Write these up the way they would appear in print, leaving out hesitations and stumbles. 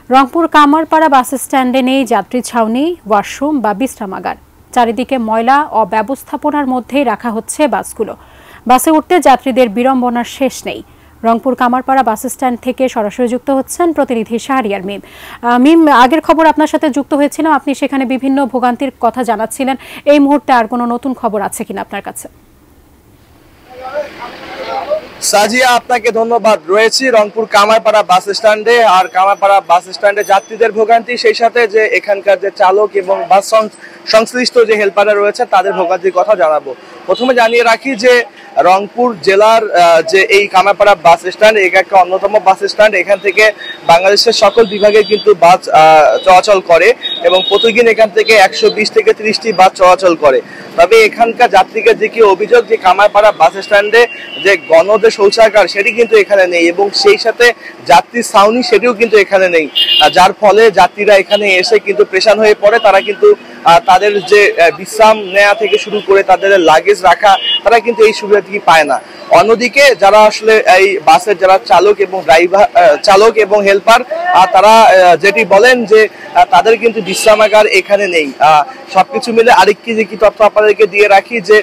রংপুর কামারপাড়া বাস স্ট্যান্ডে নেই যাত্রী ছাউনি, ওয়াশরুম বা বিশ্রামাগার। চারিদিকে ময়লা ও ব্যবস্থাপনার মধ্যেই রাখা হচ্ছে বাসগুলো। বাসে উঠতে যাত্রীদের বিড়ম্বনার শেষ নেই। রংপুর কামারপাড়া বাস স্ট্যান্ড থেকে সরাসরি যুক্ত হচ্ছেন প্রতিনিধি শাহরিয়ার মিম। মিম, আগের খবর আপনার সাথে যুক্ত হয়েছিলাম, আপনি সেখানে বিভিন্ন ভোগান্তির কথা জানাচ্ছিলেন। এই মুহূর্তে আর কোনো নতুন খবর আছে কিনা আপনার কাছে? সাজিয়া, আপনাকে ধন্যবাদ। রয়েছি রংপুর কামারপাড়া বাস স্ট্যান্ডে। আর কামারপাড়া বাস স্ট্যান্ডে যাত্রীদের ভোগান্তি, সেই সাথে যে এখানকার যে চালক এবং বাস সংশ্লিষ্ট যে হেল্পাররা রয়েছে তাদের ভোগান্তির কথা জানাবো। প্রথমে জানিয়ে রাখি যে রংপুর জেলার যে এই কামারপাড়া বাস স্ট্যান্ড একটা অন্যতম বাস স্ট্যান্ড। এখান থেকে বাংলাদেশের সকল বিভাগে কিন্তু বাস চলাচল করে এবং প্রতিদিন এখান থেকে 120 থেকে 30টি বাস চলাচল করে। তবে এখানকার যাত্রীদের যে কি অভিযোগ যে কামারপাড়া বাস স্ট্যান্ডে যে গণদে শৌচাগার সেটি কিন্তু এখানে নেই এবং সেই সাথে যাত্রী ছাউনি সেটিও কিন্তু এখানে নেই, যার ফলে যাত্রীরা এখানে এসে কিন্তু পেরেশান হয়ে পড়ে। তারা কিন্তু তাদের যে বিশ্রাম নেওয়া থেকে শুরু করে তাদের লাগেজ রাখা, তারা কিন্তু এই সুবিধাটি পায় না। অন্যদিকে যারা আসলে এই বাসের যারা চালক এবং হেল্পার, তারা যেটি বলেন যে তাদের কিন্তু বিশ্রামাগার এখানে নেই। সবকিছু মিলে আরেকটি যে কি তথ্য আপনাদেরকে দিয়ে রাখি যে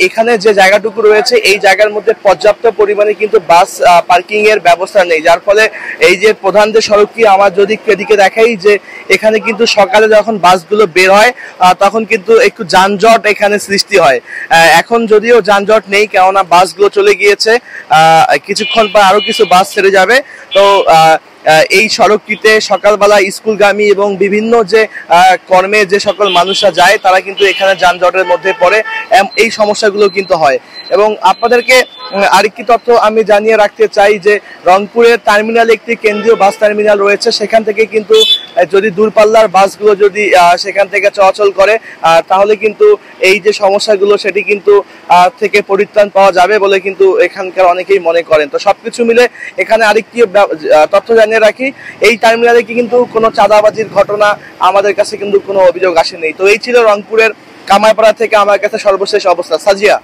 এখানে যে জায়গাটুকু রয়েছে এই জায়গার মধ্যে পর্যাপ্ত পরিমাণে কিন্তু বাস পার্কিং এর ব্যবস্থা নেই, যার ফলে এই যে প্রধান যে সড়কটি আমার যদি এদিকে দেখাই যে এখানে কিন্তু সকালে যখন বাসগুলো বের হয় তখন কিন্তু একটু যানজট এখানে সৃষ্টি হয়। এখন যদিও যানজট নেই, কেননা বাসগুলো চলে গিয়েছে, কিছুক্ষণ পর আরো কিছু বাস ছেড়ে যাবে। তো এই সড়কটিতে সকালবেলা স্কুলগামী এবং বিভিন্ন যে কর্মে যে সকল মানুষরা যায় তারা কিন্তু এখানে যানজটের মধ্যে পড়ে, এই সমস্যাগুলো কিন্তু হয়। এবং আপনাদেরকে আরেকটি তথ্য আমি জানিয়ে রাখতে চাই যে রংপুরের টার্মিনালে একটি কেন্দ্রীয় বাস টার্মিনাল রয়েছে। সেখান থেকে কিন্তু যদি দূরপাল্লার বাসগুলো যদি সেখান থেকে চলাচল করে তাহলে কিন্তু এই যে সমস্যাগুলো সেটি কিন্তু থেকে পরিত্রাণ পাওয়া যাবে বলে কিন্তু এখানকার অনেকেই মনে করেন। তো সবকিছু মিলে এখানে আরেকটি তথ্য জানিয়ে রাখি, এই টার্মিনালে কিন্তু কোনো চাঁদাবাজির ঘটনা আমাদের কাছে কিন্তু কোনো অভিযোগ আসেনি। তো এই ছিল রংপুরের কামারপাড়া থেকে আমার কাছে সর্বশেষ অবস্থা। সাজিয়া।